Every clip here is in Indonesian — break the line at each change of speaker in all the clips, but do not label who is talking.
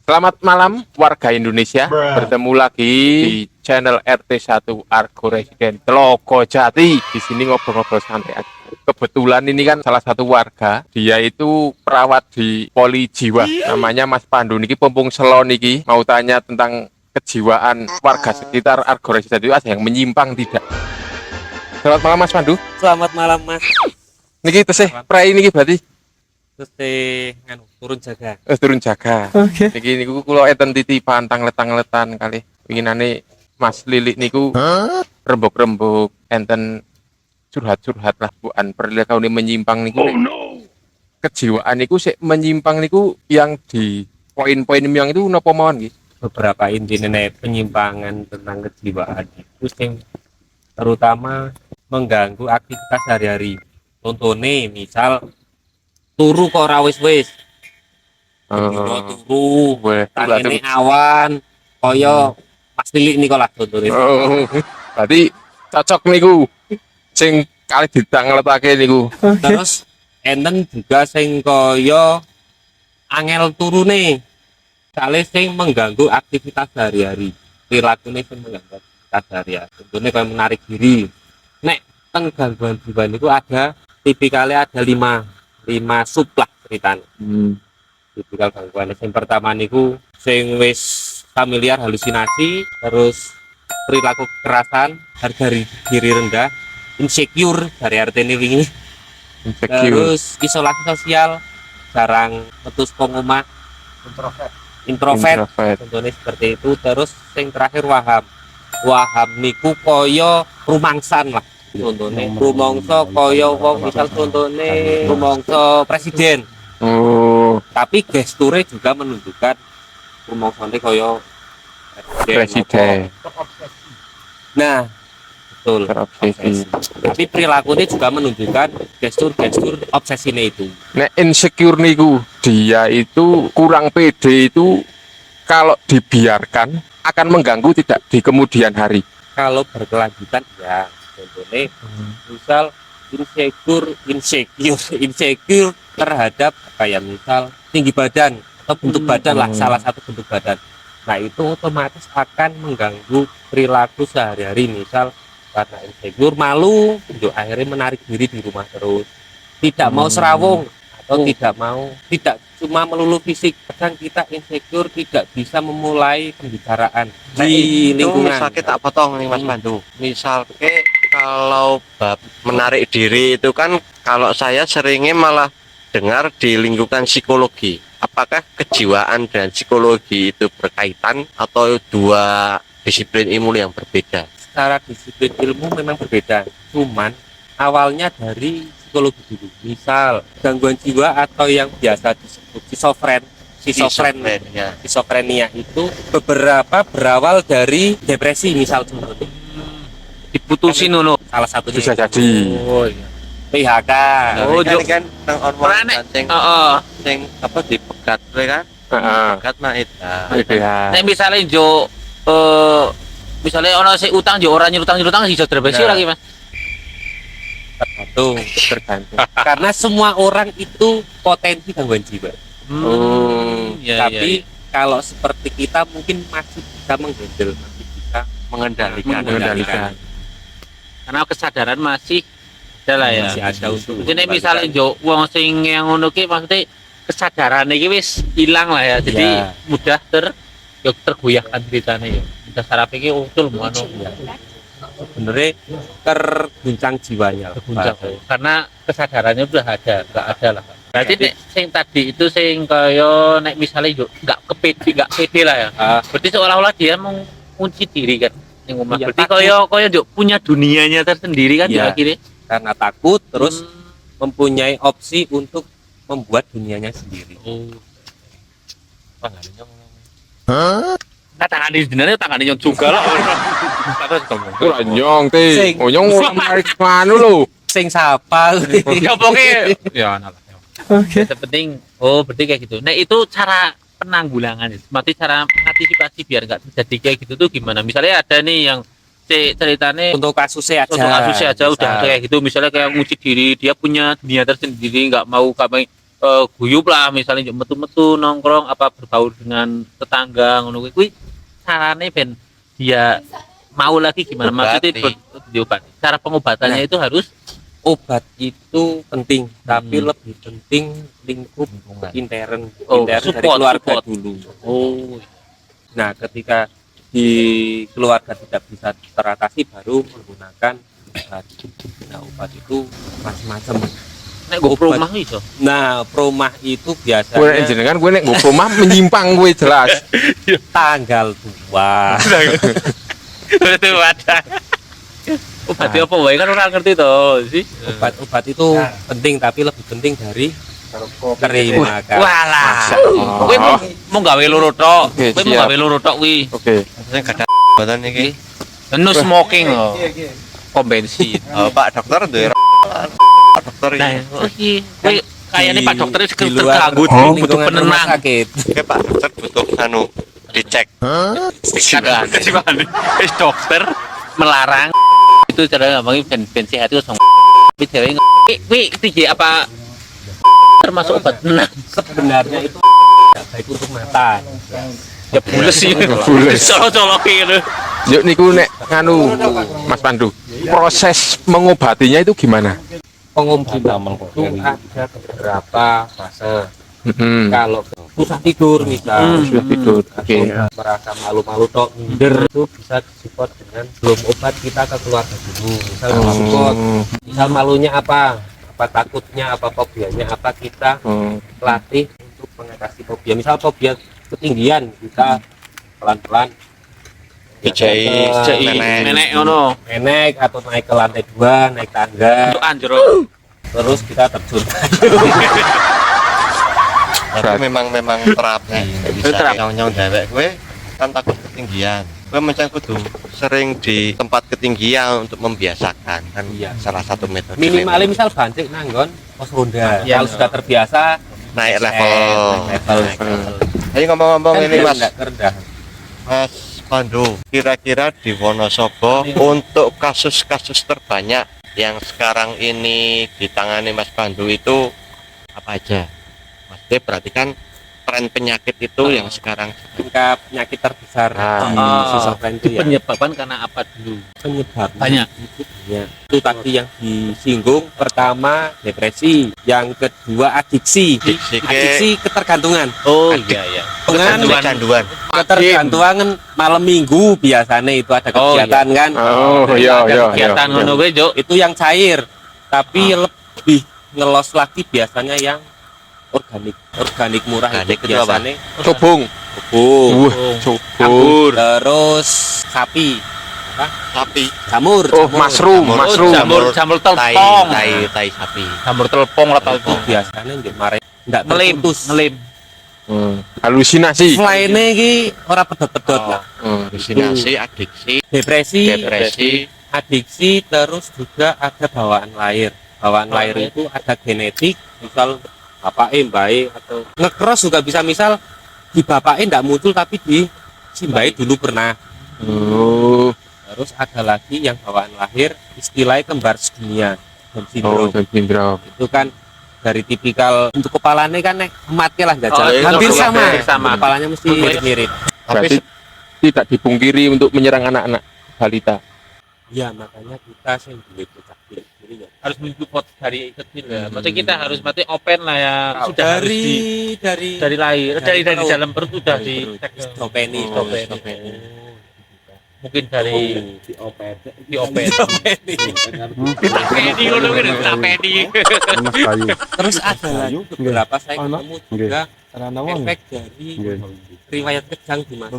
Selamat malam warga Indonesia. Bertemu lagi di channel RT1 Argo Residen Tlogo Jati. Di sini ngobrol-ngobrol santai aja. Kebetulan ini kan salah satu warga, dia itu perawat di Poli Jiwa. Namanya Mas Pandu niki Pompong Selo niki. Mau tanya tentang kejiwaan warga sekitar Argo Residen itu ada yang menyimpang tidak? Selamat malam Mas Pandu.
Selamat malam Mas.
Niki tesih prai niki berarti
Terus turun jaga.
turun jaga.
Oke.
Niki niku kula enten titipan tanglet-tangletan kali. Winginane Mas Lilik niku rembug-rembug enten curhat-curhat lah buan perilaku menyimpang niku. Kejiwaan niku sik menyimpang niku yang di poin-poin yang itu napa mawon nggih?
Beberapa intinya penyimpangan tentang kejiwaan itu yang terutama mengganggu aktivitas sehari-hari. Contohnya misal turu kok ora wis-wis. Turu, tangene awan kaya Mas Lilik niku lah contohnya.
Berarti cocok niku sing kali ditangletake niku.
Terus enten juga sing kaya angel turune. Kali sing mengganggu aktivitas sehari-hari. Perilakunya sing mengganggu aktivitas sehari-hari. Contohnya kaya menarik diri. Nek teng gangguan jiwa niku ada tipikalnya ada lima sub lah ceritanya. Tipikal gangguan yang pertama niku sing wis familiar halusinasi, terus perilaku kekerasan, harga diri rendah, insecure dari artinya wingi, terus isolasi sosial, jarang metu saka omah, introvert, contohnya seperti itu. Terus yang terakhir waham niku koyo rumangsan lah, contohnya rumangsa koyo wong misal contohnya rumangsa presiden. Tapi gesture juga menunjukkan rumangsane koyo
Presiden.
Nah, betul. Obsesi. Tapi perilakunya juga menunjukkan gestur obsesinya itu.
Nek insecure niku dia itu kurang pede itu kalau dibiarkan akan mengganggu tidak di kemudian hari.
Kalau berkelanjutan ya, contohnya misal insecure terhadap kayak misal tinggi badan atau bentuk badan lah, salah satu bentuk badan. Nah itu otomatis akan mengganggu perilaku sehari-hari. Misal karena insecure malu, akhirnya menarik diri di rumah terus, tidak mau serawung atau tidak cuma melulu fisik. Kadang kita insecure tidak bisa memulai pembicaraan di lingkungan.
Misal kita potong nih Mas Pandu. Misal kalau bab menarik diri itu kan kalau saya seringnya malah dengar di lingkungan psikologi. Apakah kejiwaan dan psikologi itu berkaitan atau dua disiplin ilmu yang berbeda?
Secara disiplin ilmu memang berbeda, cuman awalnya dari psikologi dulu. Misal gangguan jiwa atau yang biasa disebut skizofrenia itu beberapa berawal dari depresi, misal contohnya
Diputusin ngono.
salah satunya
Bisa jadi.
PHK.
Kan nang online sing apa dipegat kan? Pegat mah itu.
Iya.
Nek misalnya misalnya ono sing utang yo ora nyutang iso depresi lagi Mas.
Tergantung. Karena semua orang itu potensi gangguan jiwa. Tapi kalau seperti kita mungkin masih bisa menghandle, masih bisa mengendalikan.
Karena kesadaran masih ada lah ya.
Masih ada untuk.
Jadi misalnya jo wong sing yang ngono ki maksudnya kesadaran iki wis hilang lah ya. Jadi mudah tergoyahkan ceritanya ya. Mudah saraf iki utul ngono.
Sebenarnya terguncang jiwanya.
Karena kesadarannya udah ada, enggak ada lah. Berarti nek sing tadi itu sing kaya nek misalnya yo enggak pede lah ya. Berarti seolah-olah dia mengunci diri kan. Yang omah. Berarti kaya yo punya dunianya tersendiri kan ya akhirnya.
Karena takut terus mempunyai opsi untuk membuat dunianya sendiri.
Nah, tangan di sebenarnya tangan nyong juga lah.
Ora nyong te. Nyong ora menarik manu lho.
Sing sapa?
Ya pokoknya ya anak. Oke. Yang penting berarti kayak gitu. Nah, itu cara penanggulangan itu. Berarti cara antisipasi biar enggak terjadi kayak gitu tuh gimana? Misalnya ada nih yang ceritanya
untuk kasusnya aja
udah kayak gitu, misalnya kayak nguji diri, dia punya dunia tersendiri, nggak mau guyub lah misalnya njuk metu-metu nongkrong apa berbaur dengan tetangga ngono kuwi carane ben dia mau lagi gimana maksudnya diobati. Cara pengobatannya itu harus
Obat itu penting, tapi lebih penting lingkup intern dari keluarga
support.
dulu.
Oh,
Nah, ketika di keluarga tidak bisa teratasi, baru menggunakan obat. Nah, obat itu macam-macam.
nek go rumah iso.
Nah, promah itu
Gue
biasanya
jenengan gue nek nggo rumah menyimpang gue jelas.
tanggal tua.
Itu ada. Obat apa wae kan orang ngerti to sih.
Obat itu penting, tapi lebih penting dari terima kasih.
Walah.
Oh.
Kowe mau gawe loro tok.
Oke,
Kowe mau
siap.
gawe loro tok kuwi.
Oke.
Saya gak ada badan iki.
No smoking loh. Pom bensin.
Oh, Pak dokter duwe Pak dokter
Nah,
iki.
iki kowe kayaknya Pak dokter
Di
terganggu
luar
butuh
lingkungan rumah
penenang.
sakit.
Oke, Pak dokter butuh dicek.
Kadang wis dokter melarang itu cara ngomongin ben sehat itu langsung tapi cewek kuwi iki apa termasuk obat penenang.
Sebenarnya itu tidak baik untuk mata.
Ya bules sih.
Bules.
Colok-colokin gitu.
Yuk niku nek nganu Mas Pandu. Proses mengobatinya itu gimana?
Pengobatan itu ada beberapa fase.
Hmm.
Kalau susah tidur misal,
Sudah tidur. Oke.
merasa malu-malu tok minder, itu bisa disupport dengan belum obat kita ke keluarga dulu. Misal support, misal malunya apa takutnya apa, fobianya apa, kita latih untuk mengatasi fobia. Misal fobia ketinggian, kita pelan-pelan
Dijai
Nenek ngono.
menek atau naik ke lantai 2, naik tangga,
Untuk anjro.
terus kita terjun.
Tapi memang terapi. Bisa
Terapi.
nyong dewek kowe kan takut ketinggian. Kowe mencang kudu sering di tempat ketinggian untuk membiasakan kan.
Iya.
Salah satu metode.
Minimalnya misal bancik nanggon pos ronda.
Iya,
Kalau sudah terbiasa
naik level.
naik level.
Jadi ngomong-ngomong
Kan
ini
biar
Mas
nggak kerendahan.
Mas Pandu, kira-kira di Wonosobo untuk kasus-kasus terbanyak yang sekarang ini ditangani Mas Pandu itu apa aja? Mas D berarti kan tren penyakit itu yang sekarang
Angka penyakit terbesar
Ah.
di Switzerland itu ya
Penyebabkan karena apa dulu?
penyebab
Banyak.
itu tadi yang disinggung, pertama depresi, yang kedua adiksi ketergantungan
Oh
Adik.
iya.
dengan
kecanduan.
ketergantungan malam minggu biasanya itu ada
Oh,
kegiatan kan.
Oh,
Ada
iya.
Kegiatan ngono kuwi, Juk.
itu yang cair, tapi lebih ngelos lagi biasanya yang organik murah.
Organik
itu
itu apa?
biasanya
Cobong.
kebun,
Cobong.
terus sapi,
Sapi,
jamur,
Oh, mushroom.
Jamur
tai
telpong.
sapi.
Jamur telpong lah
itu biasanya njuk mare ndak
Ngelim,
terputus.
ngelim.
Halusinasi.
Selainnya iki ora pedot-pedot lah.
Halusinasi, adiksi,
Depresi, adiksi, terus juga ada bawaan lahir. Bawaan lahir itu ada genetik, misal bapak mbak atau ngekros juga bisa, misal di bapaknya ndak muncul tapi di si mbak dulu pernah.
Oh,
Terus ada lagi yang bawaan lahir, istilahnya kembar sedunia, Down
oh,
syndrome.
Down syndrome.
Itu kan dari tipikal untuk kepalanya kan nek ematnya lah jajal.
Oh, itu
hampir sama.
hampir sama.
Kepalanya mesti mirip-mirip.
Berarti tidak dipungkiri untuk menyerang anak-anak balita.
Iya, makanya kita sih duwe bocah cilik ya.
Harus mensupport dari kecil ya. Maksudnya kita harus mati open lah ya. Sudah harus
dari
lahir, dari
perut.
dalam perut sudah di
stopeni.
mungkin dari
diopet.
Tapedi ngono kuwi tapedi.
Terus ada lagi beberapa saya ketemu juga efek dari riwayat kejang di masa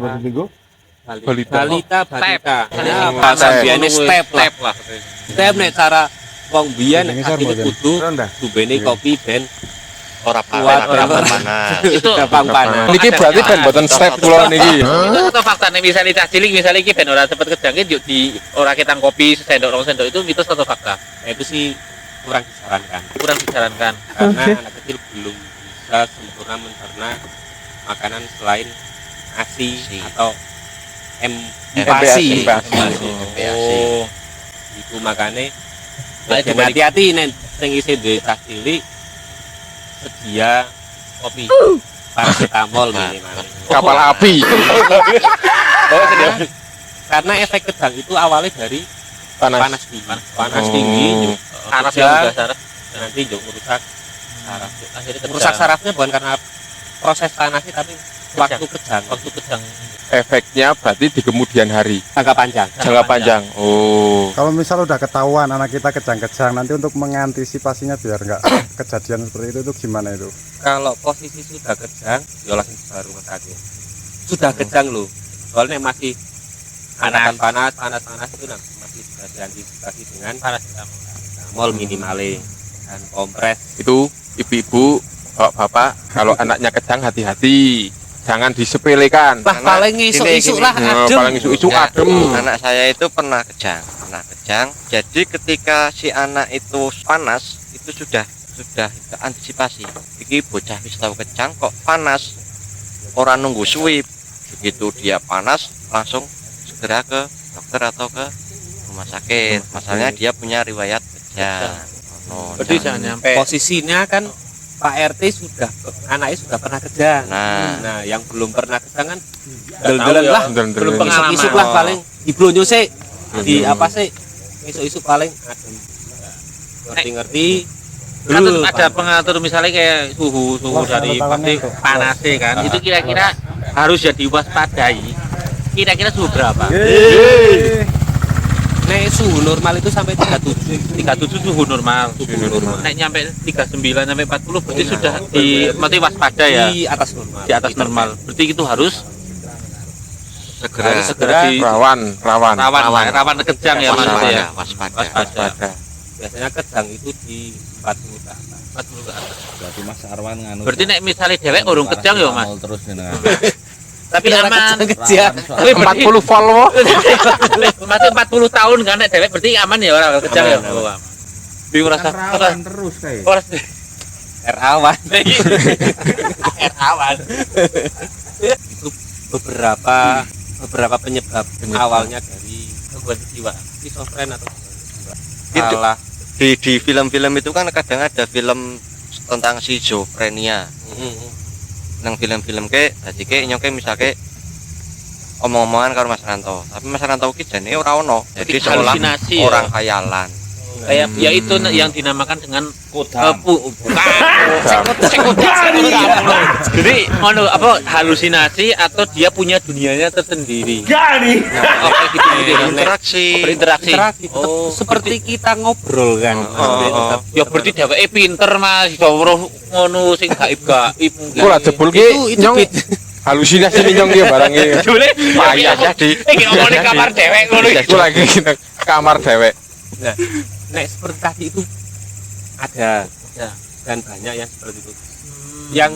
balita. Nah, bahasa biane step lah. Step nek cara wong biyen nek asline kudu dubene kopi ben
ora
kuat, ora
panas.
Itu
gampang panas.
Niki berarti kan buatan step kula niki.
itu satu fakta nih, misalnya cah cilik misalnya iki ben ora cepet kejangkit yuk di ora ketang kopi sendok rong sendok, itu mitos atau fakta?
Itu sih kurang disarankan.
Kurang disarankan.
Karena anak kecil belum bisa sempurna mencerna makanan selain ASI atau
MPASI.
Oh, itu makanya hati-hati nih sing isi duwe cah cilik sedia kopi paracetamol minimal.
Kapal api.
Oh, sedia. Karena efek kejang itu awalnya dari panas tinggi,
saraf
kejang,
yang udah saraf
nanti merusak saraf.
akhirnya
Merusak sarafnya bukan karena proses panasnya tapi waktu kejang.
waktu kejang.
Efeknya berarti di kemudian hari.
Jangka panjang.
Jangka panjang. Oh.
Kalau misal udah ketahuan anak kita kejang-kejang, nanti untuk mengantisipasinya biar nggak kejadian seperti itu gimana itu?
Kalau posisi sudah kejang, ya langsung ke rumah sakit. Sudah kejang loh. Soalnya masih panas itu masih bisa diantisipasi dengan paracetamol minimale dan kompres.
Itu ibu-ibu, bapak-bapak, kalau anaknya kejang hati-hati. Jangan disepelekan.
Lah paling isu-isu lah adem.
Paling isu-isu
Ya,
adem.
anak saya itu pernah kejang. Jadi ketika si anak itu panas, itu sudah kita antisipasi. Iki bocah wis tahu kejang kok panas. Orang nunggu suwi. Begitu dia panas, langsung segera ke dokter atau ke rumah sakit. Masalahnya dia punya riwayat kejang.
Berarti jangan nyampe
Posisinya kan Pak RT anaknya sudah pernah kejang.
Nah,
Yang belum pernah kejang kan
tahu
del-delan
ya.
lah.
Del-delan.
Belum
pengalaman.
isuk-isuk lah paling diblonyo sih. Di apa sih? Isuk-isuk paling adem. Ngerti-ngerti.
kan ada pengatur misalnya kayak suhu dari pasti panas kan. Itu kira-kira harus jadi waspadai. Kira-kira suhu berapa?
Nek suhu normal itu sampai 37.
37 suhu normal. Nek nyampe 39 sampai 40 berarti sudah di mati waspada ya.
Di atas normal.
Di atas normal. Berarti itu harus
segera
di
Rawan.
rawan kejang ya maksudnya ya.
waspada.
Waspada.
Biasanya kejang itu di 40 ke atas.
40 ke atas.
Berarti Mas Arwan nganu.
Berarti nek misalnya dewek urung kejang ya Mas.
Terus jenengan.
Tapi aman.
Kejang.
Tapi
40 volt.
Masih 40 tahun kan nek dewek berarti aman ya orang kejang ya.
Aman,
Oh, aman. Bingung rasa
terus kayak.
Air awan.
air awan.
Itu beberapa penyebab awalnya dari gangguan jiwa, skizofren atau
Itu.
salah.
Di film-film itu kan kadang ada film tentang schizofrenia. Nang film-film ke dadi ke nyoke misake omong-omongan karo Mas Ranto. Tapi Mas Ranto ki jane ora ono. Jadi seolah
Halusinasi ya?
orang khayalan.
Kayak ya itu yang dinamakan dengan
Kodam.
Jadi ngono apa halusinasi atau dia punya dunianya tersendiri. Oke gitu
Interaksi.
berinteraksi.
Tetep
Oh,
seperti kita ngobrol kan.
ya berarti dheweke pinter Mas, iso weruh ngono sing gaib-gaib.
Kok lah jebul ki
Itu
nyong halusinasi nih nyong dia barang ini.
Jule
Payah jadi.
iki ngomong di kamar dhewek ngono iki.
Aku lagi di kamar dewek.
Nek seperti tadi itu ada
Ya.
dan banyak yang seperti itu. Yang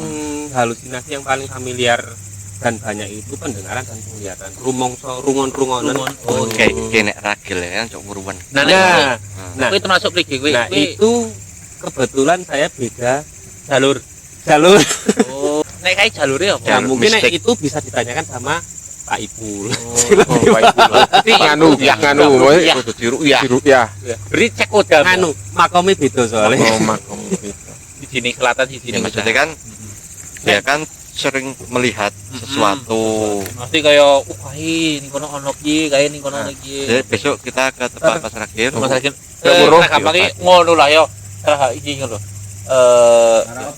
halusinasi yang paling familiar dan banyak itu pendengaran dan penglihatan. Rungon-rungonan.
Oh,
Oke, nek ragil ya cok muruan.
Nah,
Nah,
kuwi termasuk mriki kuwi.
nah itu kebetulan saya beda
jalur. Oh, nek kae jalure apa?
Nah, mungkin nek
mistik.
itu bisa ditanyakan sama Pak Ipul.
Tapi nganu,
Kudu diruyah.
ya.
Beri cek kodam.
Anu, makomnya beda soalnya.
Makom.
Di sini selatan di
Ya
sini.
maksudnya kan dia kan sering melihat sesuatu.
Mesti kaya kae ning kono ono piye, kae ning kono ono piye.
Jadi besok kita ke tempat Mas Ragil.
Masakin
Weruh,
gampang iki ngono lah yo. Salah iki ngono.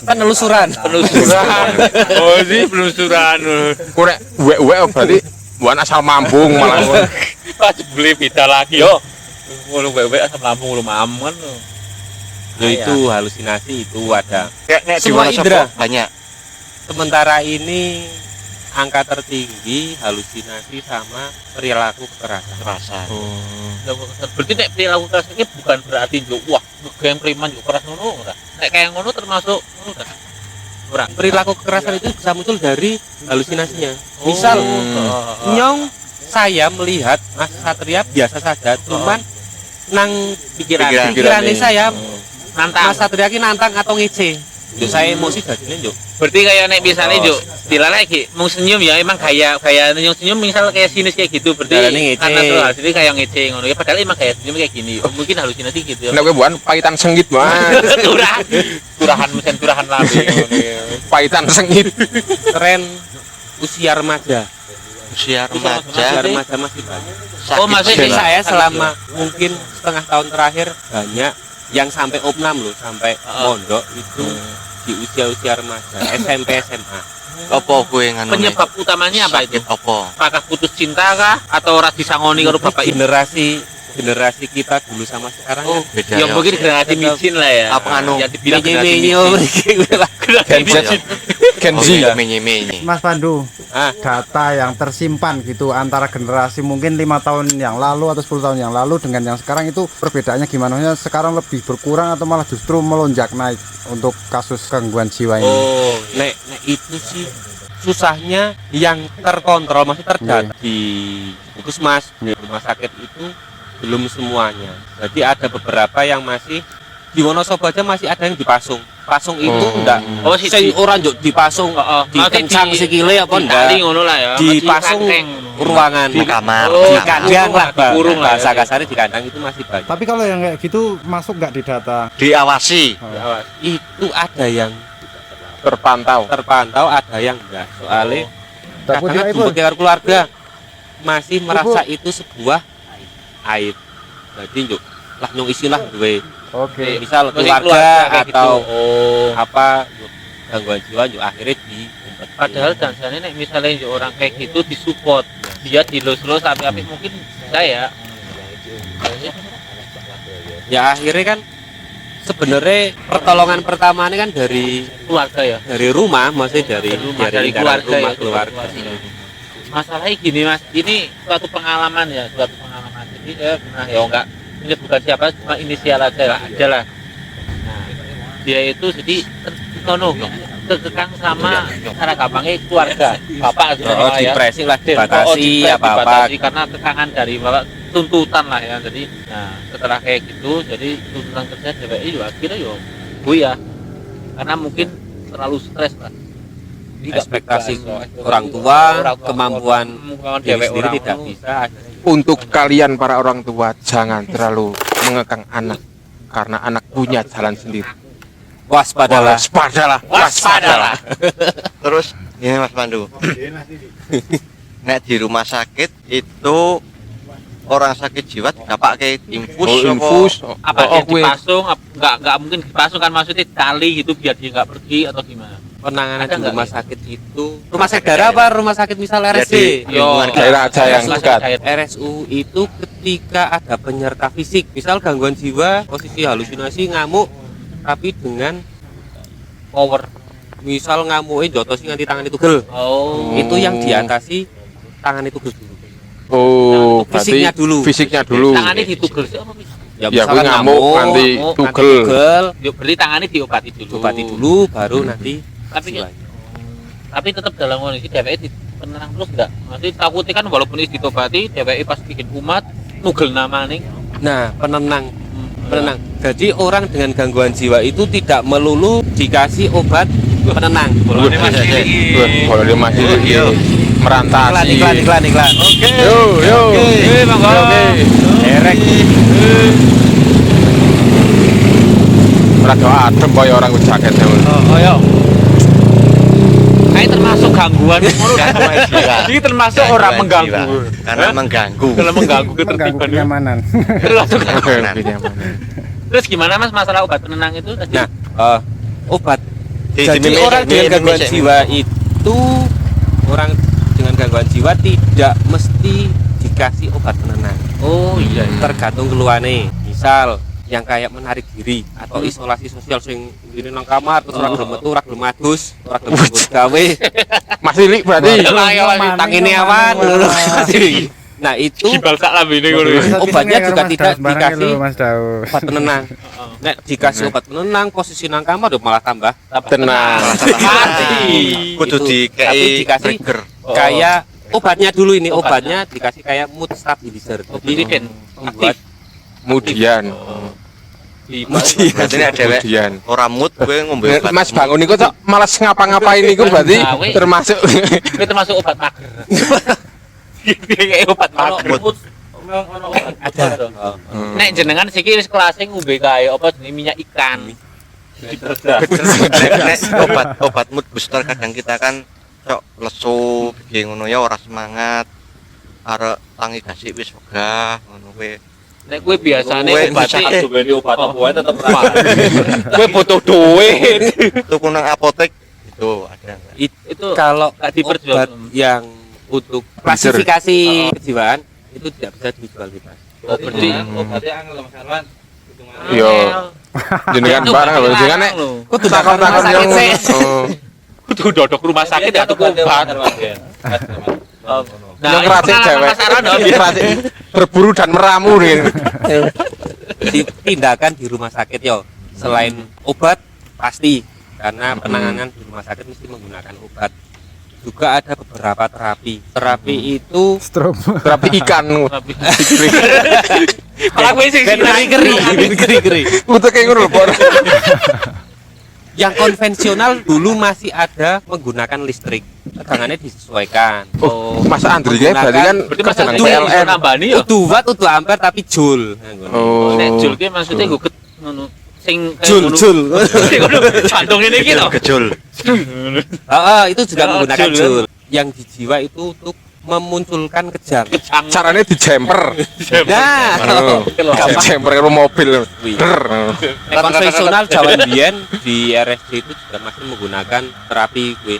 Penelusuran.
Penelusuran. Oh, sih penelusuran.
Ku nek uwek-uwek berarti bukan asal mambung malah.
Pas beli beda lagi yo. Ngono wewe asam lambung lu mamen.
Ya itu halusinasi itu ada.
Nek di
Semua
Wonosobo
indera.
banyak.
Sementara ini angka tertinggi halusinasi sama perilaku kekerasan.
Rasa.
Berarti nek perilaku keras ini bukan berarti yo wah geng preman yo keras ngono ora. Nek kayak ngono termasuk ngono kan. Ora.
Perilaku kekerasan itu bisa muncul dari halusinasinya. Misal
Oh.
nyong saya melihat Mas Satria biasa saja, cuman nang pikirannya
Pikiran.
saya
nantang.
Mas Satria ki nantang atau ngece. Yo saya emosi dadine yo.
Berarti kayak nek misalnya Juk dilalai lagi mau senyum ya emang gaya senyum misal kayak sinis kayak gitu berarti
Darahnya ngece.
karena tuh hasilnya kayak ngece ngono ya padahal emang kayak senyum kayak gini. Oh, mungkin halusinasi gitu ya.
Nek kowe buan paitan sengit banget.
Turahan lambe ngono ya.
Paitan sengit.
Tren usia remaja.
Usia
Usia
remaja
remaja masih banyak.
Oh, masih
Jadi
Sakit
saya
sakit
selama mungkin setengah tahun terakhir banyak yang sampai opnam loh, sampai mondok itu di usia-usia remaja, SMP, SMA.
apa kuwi nganu
Penyebab utamanya apa itu?
apa
Apakah putus cinta kah atau ora disangoni karo bapak ibu?
Generasi kita dulu sama sekarang
oh
kan
beda
Ya mungkin generasi micin lah ya.
Apa anu?
Yang dibilang generasi
menyo
micin.
Gen Z. Gen Z.
menye-menye
Mas Pandu,
Ah.
data yang tersimpan gitu antara generasi mungkin 5 tahun yang lalu atau 10 tahun yang lalu dengan yang sekarang itu perbedaannya gimana? Maksudnya sekarang lebih berkurang atau malah justru melonjak naik untuk kasus gangguan jiwa ini?
Oh, nek itu sih susahnya yang terkontrol masih terdata di puskesmas, di rumah sakit itu belum semuanya. Jadi ada beberapa yang masih di Wonosobo aja masih ada yang dipasung. Pasung itu enggak.
Oh, si
Sing ora njuk dipasung dikencang sikile apa enggak.
Dikali ngono lah ya.
Dipasung ruangan
di kamar
di kandang lah,
dikurung lah.
bahasa kasarnya di kandang itu masih banyak.
Tapi kalau yang kayak gitu masuk nggak di data?
diawasi
Itu ada yang
Terpantau.
ada yang enggak. Soalnya
Takut
kadang
ya, Ibu?
jemput keluarga masih merasa itu sebuah aib. Jadi njuk lah nyong isilah duwe.
Oke.
Misal
Masih
keluarga
kayak
atau
gitu. Oh.
apa njuk gangguan jiwa njuk akhirnya di
Padahal dasarnya nek misalnya yang orang kayak gitu disupport, dia dilus-lus sampai mungkin saya.
ya akhirnya kan sebenarnya pertolongan pertama ini kan dari
Keluarga ya.
rumah, maksudnya dari
Dari
lingkaran
keluarga ya.
keluarga.
Masalahnya gini Mas, ini suatu pengalaman ya, suatu pengalaman. Jadi saya pernah ya enggak menyebutkan siapa, cuma inisial aja lah, aja lah. Nah, dia itu jadi nono kekang sama cara gampangnya keluarga bapak
Oh, depresi lah,
dibatasi
dibatasi apa-apa.
karena kekangan dari bapak tuntutan lah ya. Jadi nah setelah kayak gitu jadi tuntutan kerja DPI juga akhirnya yo ya karena mungkin terlalu stres lah. Jadi nggak
Ekspektasi
bisa,
orang tua, kemampuan diri
dewek
sendiri
orang
tidak
tuh.
bisa.
Untuk kalian para orang tua jangan terlalu mengekang anak karena anak punya jalan sendiri.
Waspadalah.
Waspadalah.
terus ini Mas Pandu nek di rumah sakit itu orang sakit jiwa tidak pakai infus
Oh,
apa?
infus.
Apa
Oh,
dia dipasung nggak mungkin dipasung kan maksudnya tali gitu biar dia nggak pergi atau gimana.
Penanganan
Ada
di
nggak
rumah
ya?
sakit itu rumah sakit daerah apa rumah sakit misal RSD?
lingkungan
daerah aja yang
Rumah
dekat.
sakit.
RSU itu ketika ada penyerta fisik, misal gangguan jiwa, posisi halusinasi, ngamuk, tapi dengan
Power.
misal ngamuknya jotosi nganti tangan itu gel,
Oh.
itu yang diatasi tangan itu gel dulu.
Oh,
Fisiknya
berarti
dulu.
Fisiknya dulu.
Tangannya ditugel sih apa bisa?
Ya,
misalkan
kuwi ngamuk nganti
ngamuk,
tugel.
tugel,
Yuk beli tangannya diobati dulu.
obati dulu, baru nanti
Tapi
jiwanya.
tapi tetap dalam kondisi DPI penenang terus enggak? Nanti takutnya kan walaupun itu ditobati DPI pas bikin umat nugel namanya.
Nah, penenang. Jadi orang dengan gangguan jiwa itu tidak melulu dikasih obat penenang.
Wah, kalau dia masih merantasi.
Iklan.
Yo. Oke.
Derek.
Rada adem kaya orang jaketnya.
Oh yo. Kayak termasuk gangguan
Gangguan jiwa.
Ini termasuk
Gangguan
orang
jiwa.
mengganggu.
karena mengganggu
Kalau mengganggu
Mengganggu
ketertiban.
kenyamanan.
Termasuk
Oke,
gangguan. Terus gimana Mas masalah obat penenang itu tadi?
Nah, obat.
Di-
Jadi
di-
orang
di-
dengan
di-
gangguan
di-
jiwa itu orang dengan gangguan jiwa tidak mesti dikasih obat penenang.
Oh iya.
Tergantung keluarnya. Misal yang kayak menarik diri atau isolasi sosial sing ini nang kamar terus ora gelem metu, ora gelem adus, ora gelem nganggo gawe.
Masih lik berarti.
Tangine awan. Nah, itu
Gibal sak lambene ngono.
obatnya juga tidak dikasih
Mas Daud.
obat penenang. Nek dikasih obat penenang posisi nang kamar udah malah tambah
Tenang.
Mati.
kudu
Itu.
dikei
Tapi dikasih
trigger
kayak obatnya dulu ini
Obatnya.
obatnya dikasih kayak mood stabilizer.
Jadi kan
membuat
Kemudian
Berarti nek dhewek
Kemudian
ora mood kowe ngombe obat.
Mas bangun niku cok malas ngapa-ngapain niku berarti
Nah, weh.
termasuk
Itu termasuk obat mager. Kayak obat
Kalau
mager.
mood.
Ada. Nek jenengan siki wis kelasé ngombe kae apa jenenge minyak ikan.
Nek obat mood booster kadang kita kan cok lesu piye ngono ya ora semangat. Arek tangi gasik wis wegah ngono kuwi.
Nek kowe biasane
Kowe
obate
bisa-
obat apa wae tetep
kowe butuh duit.
Tuku nang apotek itu ada enggak?
Itu
kalau
gak diperjual.
obat yang untuk klasifikasi kejiwaan itu tidak bisa dijual bebas.
Oh, berarti
obatnya angel Mas Arwan.
yo jenengan barang lho jenengan nek
Kudu
takon-takon
sakit
yang
sih.
kudu dodok rumah sakit ya tuku obat.
yang
ini
keracik
pengalaman
cewek
Mas Aran dong.
keracik berburu dan meramu nih
Tindakan di rumah sakit yo. Selain obat pasti karena penanganan di rumah sakit mesti menggunakan obat. Juga ada beberapa terapi. Terapi itu
Stroom.
terapi ikan
Kalau kowe sing
geri.
untuk kayak ngono lho Pon.
Yang konvensional dulu masih ada menggunakan listrik. Tegangannya disesuaikan.
Oh, Mas Andri kayak berarti kan
berarti Mas
jeneng
Andri
PLN.
nambani ya.
Udah watt, udah ampere tapi joule. Nah, ngono.
Oh.
Nek jul ki maksudnya nggo ngono sing kayak
Joule,
ngono.
joule.
Sing ngono jantung ini iki lho.
Gejol.
Itu juga
Oh,
menggunakan
joule.
joule. Yang di jiwa itu untuk memunculkan kejang.
Caranya di jumper.
Nah,
Jumper karo mobil.
Wih.
Der.
konvensional Jawa Biyen di RSC itu juga masih menggunakan terapi gue.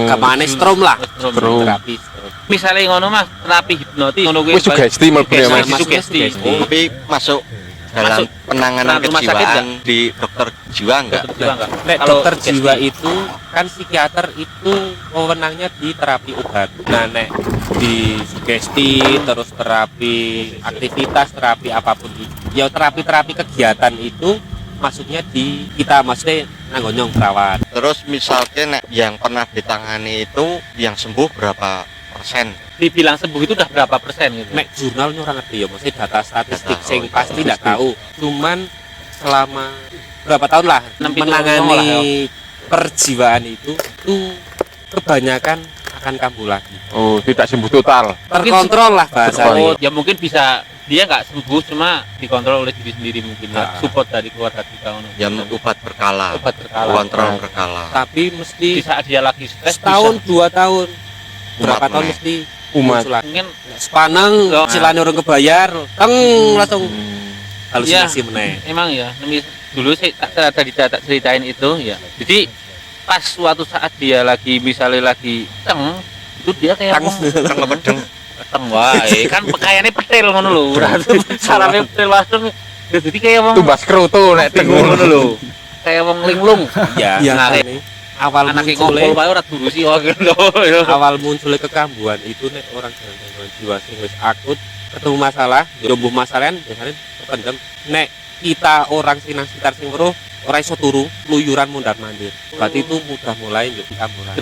Kemana strom lah.
Strom.
Terapi strom.
Misalnya ngono Mas, terapi hipnotis ngono kuwi.
Wis sugesti mlebu ya, Mas.
Sugesti.
Tapi masuk dalam
Masuk
penanganan
rumah sakit
kejiwaan di dokter jiwa enggak?
Dokter jiwa enggak?
Nek
Kalau
dokter
sugesti.
jiwa itu kan psikiater itu wewenangnya di terapi obat. Nah, nek di sugesti terus terapi aktivitas terapi apapun itu. Ya terapi-terapi kegiatan itu masuknya di kita maksudnya nanggonyong perawat.
Terus misalnya nek yang pernah ditangani itu yang sembuh berapa persen?
dibilang sembuh itu udah berapa persen gitu.
Nek jurnalnya orang ngerti ya, maksudnya data statistik
Data,
sing
oh,
pasti
data
tidak tahu. Cuman selama berapa tahun lah
6-7 tahun lah,
menangani perjiwaan itu kebanyakan akan kambuh lagi.
Oh, tidak sembuh total.
Terkontrol lah bahasanya.
Oh, ya mungkin bisa dia nggak sembuh cuma dikontrol oleh diri sendiri mungkin ya.
Ah.
Support dari keluarga kita ngono.
Ya obat berkala,
obat berkala.
kontrol berkala.
Tapi
Di
mesti
saat dia lagi stres
setahun
bisa.
2 tahun berapa
Umat
tahun
meneh.
mesti
Umat.
muncul lagi.
Mungkin
Sepaneng
Oh.
cilane orang kebayar teng langsung halusinasi meneh.
emang ya dulu saya tak ceritain itu ya. Jadi pas suatu saat dia lagi misalnya lagi teng itu dia kayak
Teng.
Tengah pedeng.
teng wae kan pakaiannya petil ngono lho. Sarane petil langsung ya, jadi kayak wong
Tumbas kerutu nek
bingung
tengun.
ngono lho. Kayak wong linglung.
Ya,
Iya.
makanya awal
Anake
munculnya
ngompol wae ora durusi wae ngono.
awal munculnya kekambuhan itu nek orang dengan gangguan jiwa sing wis akut ketemu masalah, jombuh masalah kan biasanya terpendam. Nek kita orang sing nang sekitar sing weruh ora iso turu, luyuran mundar-mandir. Berarti itu mudah mulai yo kambuhan.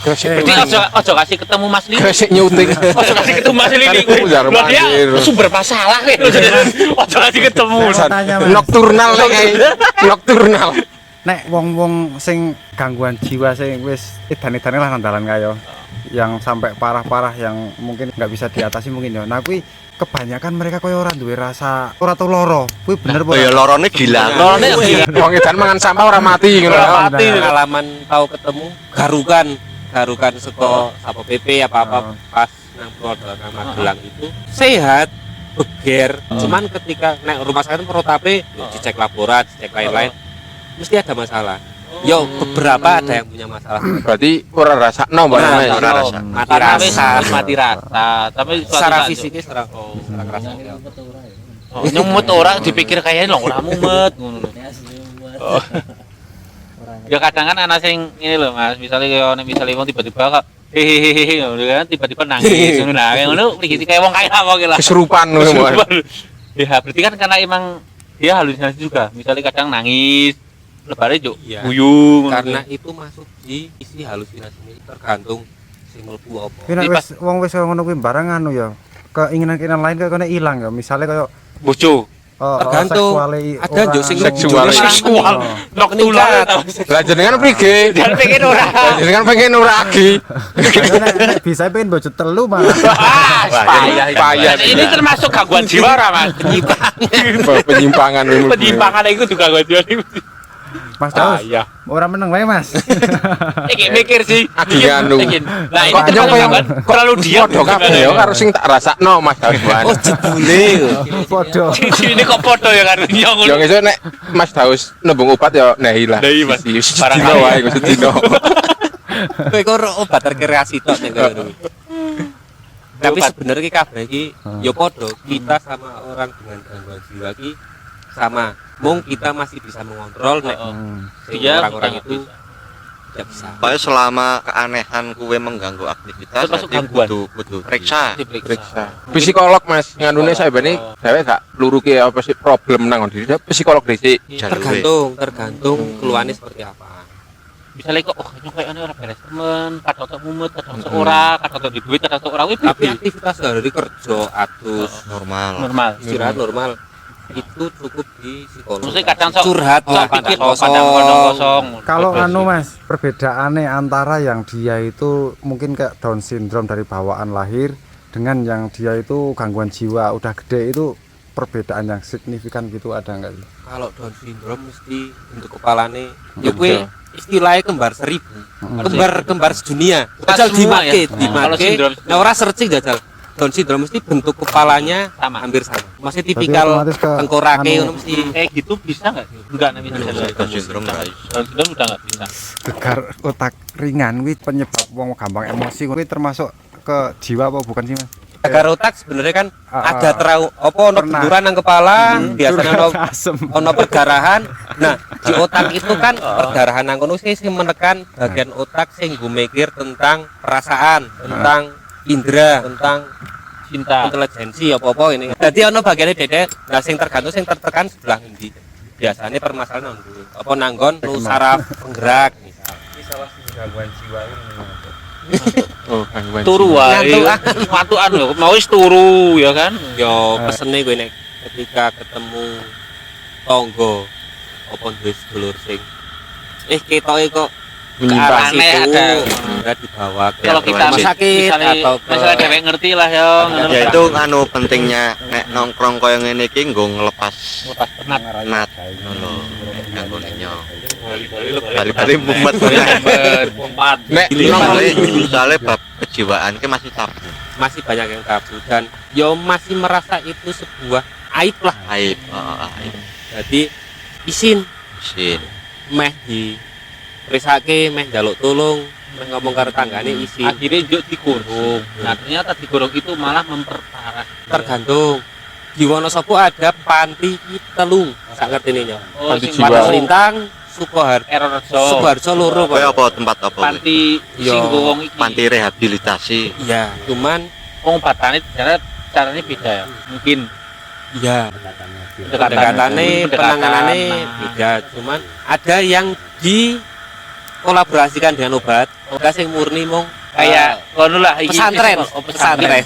Jadi ojo kasih ketemu Mas Lili.
Gresik nyuting.
Ojo kasih ketemu Mas Lili.
Kan mundar
Loh, dia
mandir.
sumber masalah kayak ojo kasih ketemu.
Tanya, Mas.
Nokturnal nek kae. Nokturnal.
Nek wong-wong sing gangguan jiwa sing wis edan-edane lah nandalan kaya yang sampai parah-parah yang mungkin nggak bisa diatasi mungkin ya. Nah kuwi kebanyakan mereka koyo ora duwe rasa ora tau loro. Kuwi bener
Oh ya
apa?
lorone gila.
Lorone ya gila.
Wong edan mangan sampah ora mati ngono.
Ora mati.
Pengalaman tahu ketemu garukan seko Satpol PP apa-apa pas nang keluarga Magelang itu sehat beger cuman ketika nek rumah sakit protape dicek laborat dicek lain-lain mesti ada masalah yo beberapa ada yang punya masalah
Berarti ora rasakno
Nah,
barang.
ora rasa.
mati
Karena wis
rasa
mati rasa, tapi suatu
secara
saat-
fisiknya secara kerasa
Oh, nyumut orang dipikir kayaknya lho ora mumet ngono lho. Oh. Ya kadang kan anak sing ini lho Mas, misalnya kayak misalnya wong tiba-tiba kok hehehe ngono kan tiba-tiba nangis ngono nah kayak ngono iki kayak wong kaya apa lah.
Kesurupan ngono.
Kesurupan. Ya berarti kan karena emang dia halusinasi juga. Misalnya kadang nangis, lebaran juk
Iya.
guyu ngono.
karena itu masuk di isi halusinasi ini tergantung sing mlebu apa
Kuwi nek wis wong wis ngono kuwi barang anu ya. Keinginan-keinginan lain kaya kene ilang ya. Misale kaya
bojo.
Tergantung. Ada jo sing
Seksual.
seksual.
Nocturnal.
Lah jenengan prige?
Dan pengen ora.
Lah jenengan pengen ora lagi.
Bisa pengen bojo telu malah.
Payah, payah.
Ini termasuk gangguan jiwa ora, Mas?
Penyimpangan.
Penyimpangan itu juga gangguan jiwa.
Mas Daus,
Iya.
orang meneng wae Mas.
Iki mikir sih.
Agi anu.
Nah, ini
Kok
termasuk
kaya
gangguan terlalu diam.
Padha kabeh ya karo sing tak rasakno Mas Daus.
Oh jebule.
Podo.
Ini kok foto ya kan? Ya
Yang esuk nek Mas Daus nembung obat ya nehi lah.
Nehi, Mas.
Barang wae iku sedino.
Kowe kok obat rekreasi tok nek ngono. Tapi sebenarnya ki kabeh iki ya padha, kita sama orang dengan gangguan jiwa ki sama. Mung kita masih bisa mengontrol nek
Iya,
orang-orang
kita
itu tidak bisa.
Pokoknya selama keanehan kue mengganggu aktivitas
Termasuk
nanti
gangguan.
kudu periksa.
Periksa. Psikolog Mas, nganune saibane dhewe gak luruke apa sih problem nang diri. Psikolog dhisik.
Tergantung keluhannya seperti apa.
Misalnya kok ini kayak ini orang beres temen, kadang mumet, kadang ora, kadang di duit, kadang ora. Wih,
Tapi aktivitas sehari kerja atus
Normal.
normal.
istirahat normal itu cukup di psikolog.
Maksudnya kadang sok
curhat lah,
pikir
kosong.
pandang kosong.
Kalau anu Mas, perbedaannya antara yang dia itu mungkin kayak Down syndrome dari bawaan lahir dengan yang dia itu gangguan jiwa udah gede itu perbedaan yang signifikan gitu ada nggak sih?
Kalau Down syndrome mesti bentuk kepalane ya kue istilahnya kembar 1000, kembar sedunia. Jajal
semua
dimake,
ya? Kalau
dimake.
sindrom-
Nah orang searching jajal. Down syndrome mesti bentuk kepalanya
Sama.
hampir sama. Masih tipikal
otomatis ke
tengkorake
anu-
ngono mesti.
Kayak gitu bisa nggak sih? Enggak, nih bisa.
Down syndrome nggak bisa.
Down syndrome udah nggak bisa.
Gegar otak ringan wih penyebab wong gampang emosi wih termasuk ke jiwa apa bukan sih Mas?
Agar otak sebenarnya kan
Ah,
ada terau apa ono
pernah.
benturan nang kepala, biasanya ono
asem.
ono perdarahan. Nah, di otak itu kan perdarahan nang kono sing menekan bagian otak sing nggo mikir tentang perasaan, tentang indera, tentang
Cinta.
intelijensi apa-apa ini. Jadi ono bagiannya dede, nah sing tergantung sing tertekan sebelah ngendi. Biasanya permasalahan nang ndi? Apa nanggon lu saraf penggerak misal.
Salah satu gangguan jiwa ini.
Oh, gangguan
Turu
jiwa.
wae.
Ngantuk,
Watukan lho, mau wis turu ya kan.
Yo pesene gue nek ketika ketemu tonggo apa duwe sedulur sing ketoke kok ke arah
Menyimpang.
situ
Ada.
enggak dibawa ke
Kalau kita
rumah sakit
misalnya
atau ke
dhewek ngerti lah ya. ngono.
Ya itu anu pentingnya nek nongkrong koyo ngene iki nggo ngelepas
Lepas penat.
penat ngono. Nganggo nyong. Bali-bali mumet meneh.
Pompat.
Nek
Soalnya bab kejiwaan ki masih tabu.
masih banyak yang tabu dan yo masih merasa itu sebuah aib lah.
Aib, aib.
Jadi isin
Sin.
meh di risake meh njaluk tolong meh ngomong karo tanggane isin.
Akhirnya juk dikurung. Nah, ternyata dikurung itu malah memperparah.
Tergantung di Wonosobo ada panti telung sak ngertine nyo.
Oh,
Panti
sing
jiwa.
Panti Lintang, Sukoharjo,
Erorjo.
loro kok.
Kowe apa tempat apa? kowe?
Panti
Yo,
sing wong iki.
Panti rehabilitasi.
Iya, cuman
Pengobatannya caranya beda ya. Mungkin
iya
pendekatan.
pendekatane penanganannya beda, cuman ada yang dikolaborasikan dengan obat, obat yang murni mong
kayak ngono lah iki
pesantren, pesantren.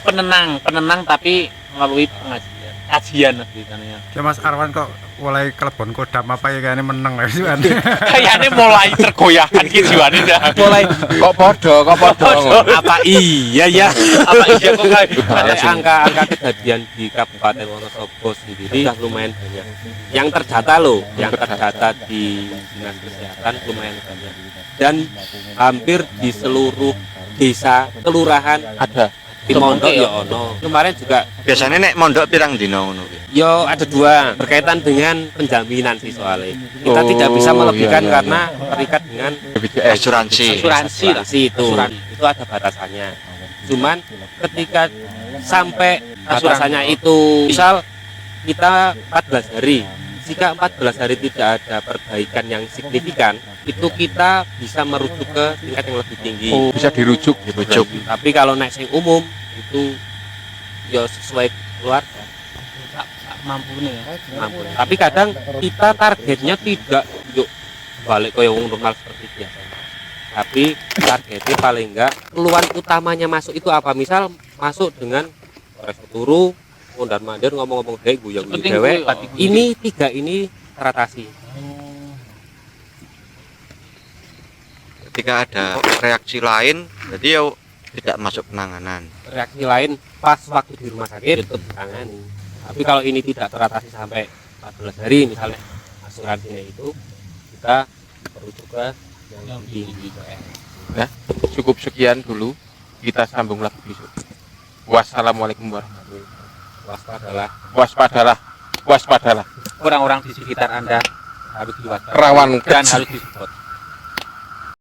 penenang tapi melalui pengajian. Kajian ceritanya.
Ya Mas Arwan kok mulai kelebon kodam apa ya kayaknya meneng ya sih Mas?
Kayaknya mulai tergoyahkan gitu jiwane dah.
mulai
Kok podo.
apa iya ya
Apa iya kok kayak
karena angka kejadian di Kabupaten Wonosobo sendiri sudah lumayan banyak. Yang terdata loh, yang terdata di dinas kesehatan lumayan banyak. Dan hampir di seluruh desa, kelurahan
Ada.
di mondok ya ono. Kemarin juga
Biasanya nek mondok pirang dina ngono kuwi.
yo ada dua berkaitan dengan penjaminan sih soalnya. Kita
Oh,
tidak bisa melebihkan
iya, iya,
karena terikat dengan
BPJS.
Asuransi.
asuransi itu. Itu ada batasannya. Cuman ketika sampai batasannya itu misal kita 14 hari jika 14 hari tidak ada perbaikan yang signifikan itu kita bisa merujuk ke tingkat yang lebih tinggi.
Oh, bisa dirujuk.
Tapi kalau naik sing umum itu ya sesuai keluarga
mampu nih ya.
mampu. Tapi kadang kita targetnya tidak yuk balik ke yang normal seperti biasa. Tapi targetnya paling enggak keluhan utamanya masuk itu apa? Misal masuk dengan resiko turu, mondar mandir ngomong-ngomong dhewe guyon
Penting
dhewe.
kuwi, Pak.
Ini tiga ini teratasi.
Ketika ada reaksi lain, jadi ya tidak masuk penanganan.
Reaksi lain pas waktu di rumah sakit tetap ditangani. Tapi kalau ini tidak teratasi sampai 14 hari misalnya asuransinya itu, kita merujuk ke yang tinggi.
Cukup sekian dulu, kita sambung lagi besok. Wassalamualaikum warahmatullahi
Waspadalah.
waspadalah waspadalah
Orang-orang di sekitar Anda harus diwaspadai
rawan
dan
kecil.
harus disupport.